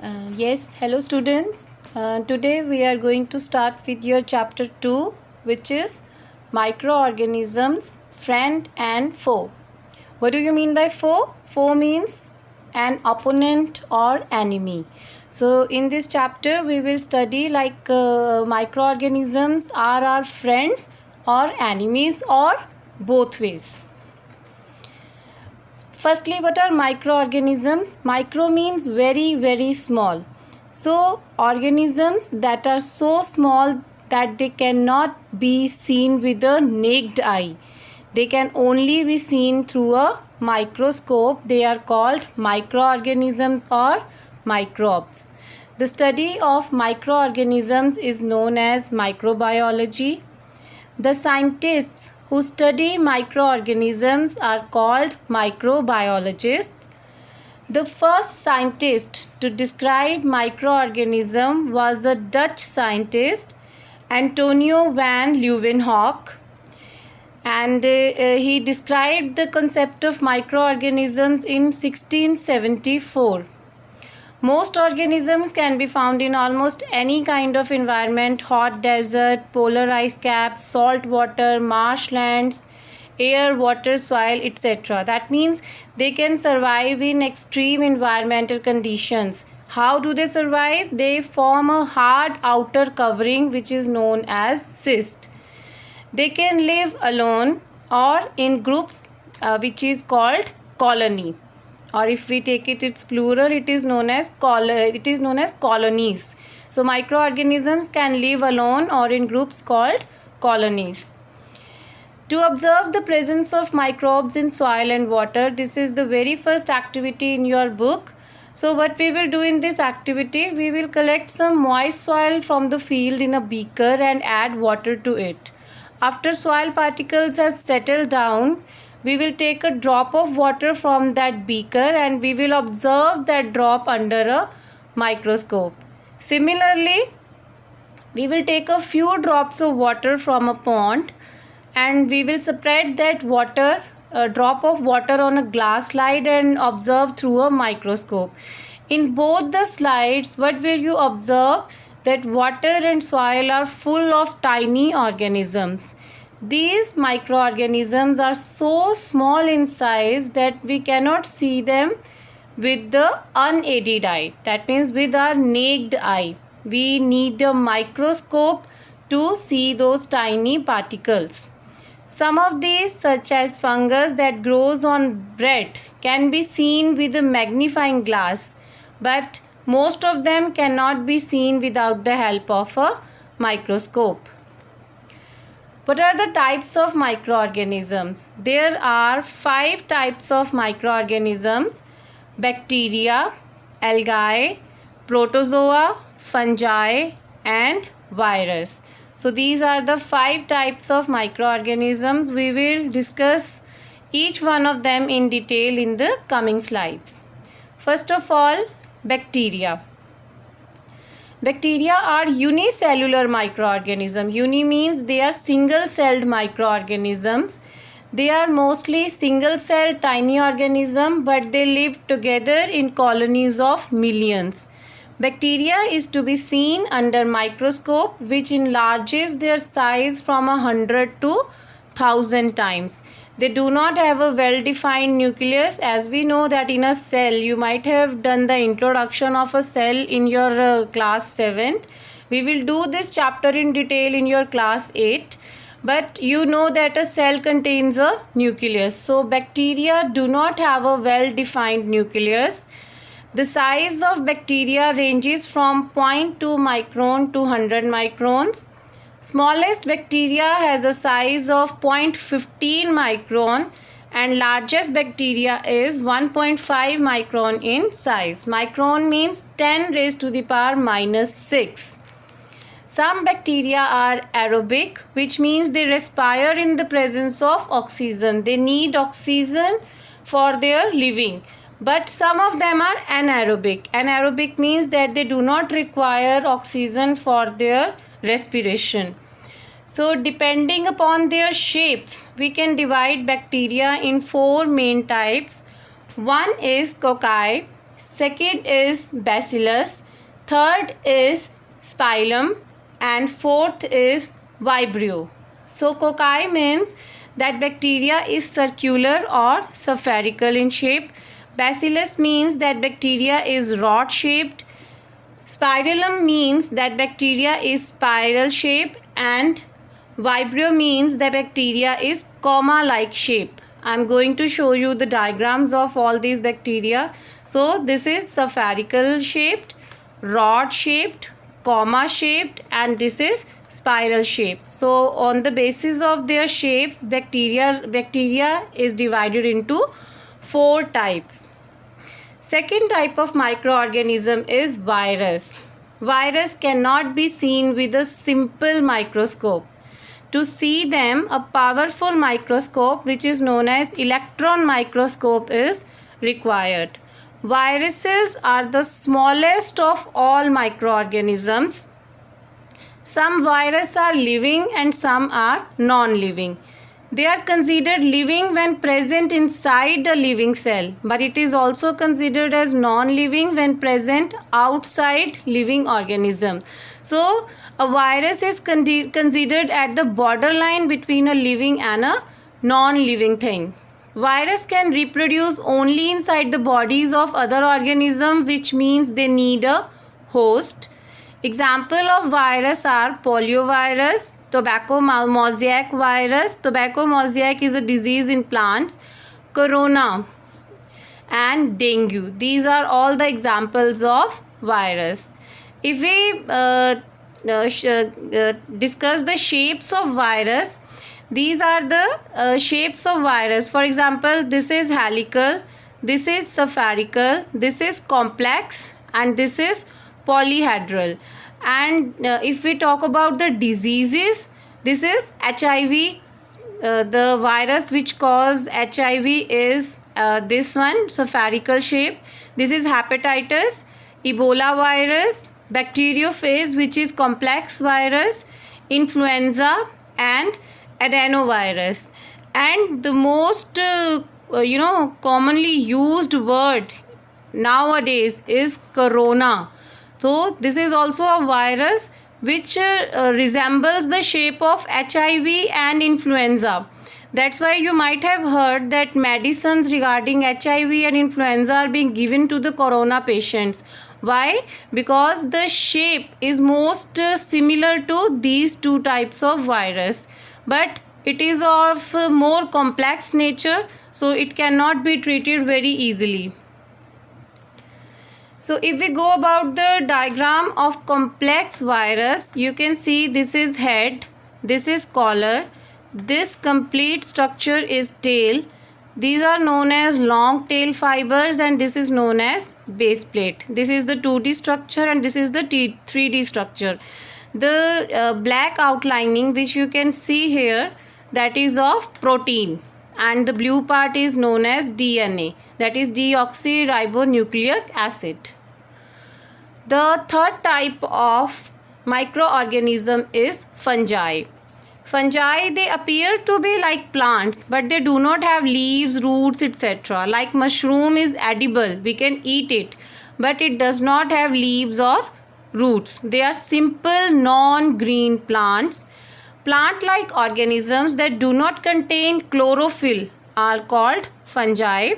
Yes, hello students. Today we are going to start with your chapter 2, which is microorganisms, friend and foe. What do you mean by foe? Foe means an opponent or enemy. So in this chapter we will study microorganisms are our friends or enemies or both ways. Firstly, what are microorganisms? Micro means very, very small. So, organisms that are so small that they cannot be seen with the naked eye. They can only be seen through a microscope. They are called microorganisms or microbes. The study of microorganisms is known as microbiology. The scientists who study microorganisms are called microbiologists. The first scientist to describe microorganism was the Dutch scientist Antonio van Leeuwenhoek, and he described the concept of microorganisms in 1674. Most organisms can be found in almost any kind of environment: hot desert, polar ice caps, salt water, marshlands, air, water, soil, etc. That means they can survive in extreme environmental conditions. How do they survive? They form a hard outer covering which is known as cyst. They can live alone or in groups, which is called colony, or if we take its plural, it is known as colonies. So microorganisms can live alone or in groups called colonies. To observe the presence of microbes in soil and water, this is the very first activity in your book. So what we will do in this activity, we will collect some moist soil from the field in a beaker and add water to it. After soil particles have settled down, we will take a drop of water from that beaker and we will observe that drop under a microscope. Similarly, we will take a few drops of water from a pond and we will spread that water, a drop of water, on a glass slide and observe through a microscope. In both the slides, what will you observe? That water and soil are full of tiny organisms. These microorganisms are so small in size that we cannot see them with the unaided eye. That means with our naked eye. We need a microscope to see those tiny particles. Some of these, such as fungus that grows on bread, can be seen with a magnifying glass, but most of them cannot be seen without the help of a microscope. What are the types of microorganisms? There are 5 types of microorganisms: bacteria, algae, protozoa, fungi, and virus. So these are the 5 types of microorganisms. We will discuss each one of them in detail in the coming slides. First of all, bacteria. Bacteria are unicellular microorganisms. Uni means they are single-celled microorganisms. They are mostly single-celled tiny organisms, but they live together in colonies of millions. Bacteria is to be seen under microscope, which enlarges their size from 100 to 1000 times. They do not have a well-defined nucleus. As we know that in a cell, you might have done the introduction of a cell in your class 7th. We will do this chapter in detail in your class 8. But you know that a cell contains a nucleus. So bacteria do not have a well-defined nucleus. The size of bacteria ranges from 0.2 micron to 100 microns. Smallest bacteria has a size of 0.15 micron and largest bacteria is 1.5 micron in size. Micron means 10 raised to the power minus 6. Some bacteria are aerobic, which means they respire in the presence of oxygen. They need oxygen for their living. But some of them are anaerobic. Anaerobic means that they do not require oxygen for their respiration. So depending upon their shapes, we can divide bacteria in 4 main types. One is cocci, second is Bacillus, third is Spilum, and fourth is Vibrio. So cocci means that bacteria is circular or spherical in shape. Bacillus means that bacteria is rod shaped. Spirillum means that bacteria is spiral shaped, and Vibrio means that bacteria is comma like shape. I am going to show you the diagrams of all these bacteria. So this is spherical shaped, rod shaped, comma shaped, and this is spiral shaped. So on the basis of their shapes, bacteria is divided into 4 types. Second type of microorganism is virus. Virus cannot be seen with a simple microscope. To see them, a powerful microscope, which is known as electron microscope, is required. Viruses are the smallest of all microorganisms. Some viruses are living and some are non-living. They are considered living when present inside a living cell, but it is also considered as non-living when present outside living organism. So, a virus is considered at the borderline between a living and a non-living thing. Virus can reproduce only inside the bodies of other organisms, which means they need a host. Example of virus are poliovirus, tobacco mosaic virus. Tobacco mosaic is a disease in plants. Corona and dengue. These are all the examples of virus. If we discuss the shapes of virus, these are the shapes of virus. For example, this is helical, this is spherical, this is complex, and this is polyhedral. And if we talk about the diseases, this is HIV. The virus which cause HIV is this one, spherical shape. This is hepatitis, Ebola virus, bacteriophage, which is complex virus, influenza, and adenovirus. And the most commonly used word nowadays is corona. So this is also a virus which resembles the shape of HIV and influenza. That's why you might have heard that medicines regarding HIV and influenza are being given to the corona patients. Why? Because the shape is most similar to these 2 types of virus. But it is of more complex nature, so it cannot be treated very easily. So if we go about the diagram of complex virus, you can see this is head, this is collar, this complete structure is tail. These are known as long tail fibers, and this is known as base plate. This is the 2D structure and this is the 3D structure. The black outlining which you can see here, that is of protein, and the blue part is known as DNA, that is deoxyribonucleic acid. The third type of microorganism is fungi. Fungi, they appear to be like plants, but they do not have leaves, roots, etc. Like mushroom is edible, we can eat it, but it does not have leaves or roots. They are simple non-green plants. Plant-like organisms that do not contain chlorophyll are called fungi.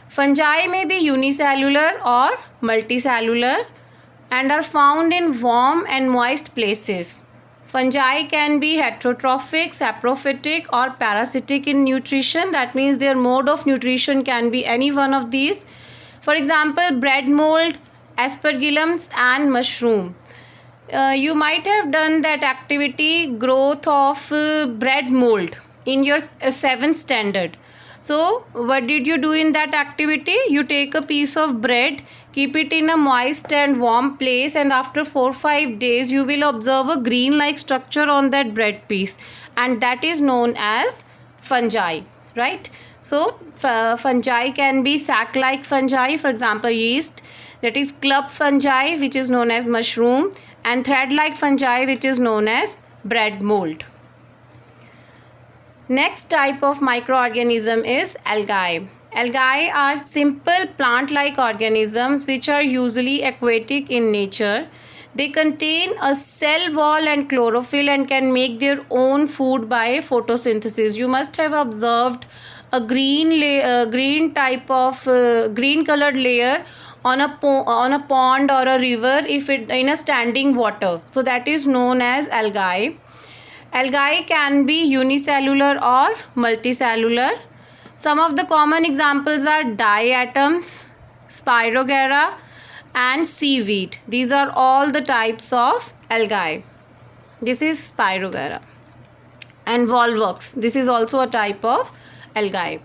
Fungi may be unicellular or multicellular and are found in warm and moist places. Fungi can be heterotrophic, saprophytic, or parasitic in nutrition. That means their mode of nutrition can be any one of these. For example, bread mold, aspergillus, and mushroom. You might have done that activity, growth of bread mold, in your 7th standard. So what did you do in that activity? You take a piece of bread, keep it in a moist and warm place, and after 4-5 days you will observe a green like structure on that bread piece, and that is known as fungi, right? So fungi can be sac like fungi, for example yeast, that is club fungi which is known as mushroom, and thread like fungi which is known as bread mold. Next type of microorganism is algae. Algae are simple plant-like organisms which are usually aquatic in nature. They contain a cell wall and chlorophyll and can make their own food by photosynthesis. You must have observed a green type of green colored layer on a pond or a river if it in a standing water. So that is known as algae. Algae can be unicellular or multicellular. Some of the common examples are diatoms, Spirogyra, and seaweed. These are all the types of algae. This is Spirogyra. And volvox. This is also a type of algae.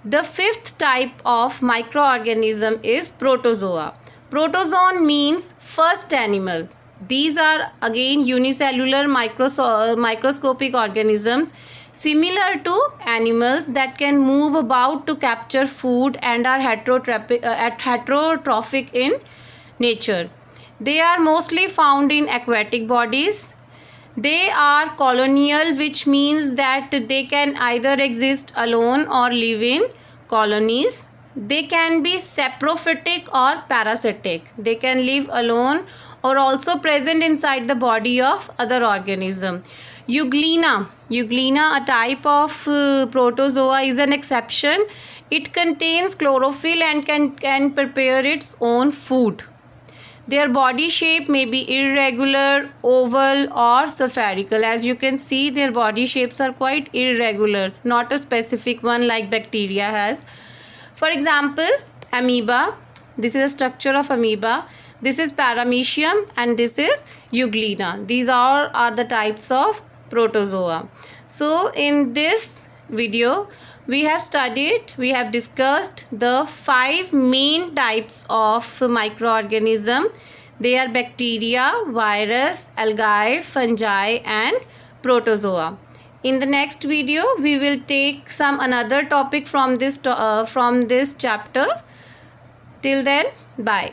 The fifth type of microorganism is protozoa. Protozoan means first animal. These are again unicellular microscopic organisms similar to animals that can move about to capture food and are heterotrophic in nature. They are mostly found in aquatic bodies. They are colonial, which means that they can either exist alone or live in colonies. They can be saprophytic or parasitic. They can live alone or also present inside the body of other organism. Euglena, a type of protozoa, is an exception. It contains chlorophyll and can prepare its own food. Their body shape may be irregular, oval or spherical. As you can see, their body shapes are quite irregular, not a specific one like bacteria has. For example, amoeba. This is a structure of amoeba. This is paramecium and this is euglena. These are the types of protozoa. So in this video we have discussed the 5 main types of microorganism. They are bacteria, virus, algae, fungi and protozoa. In the next video we will take another topic from this chapter. Till then, bye.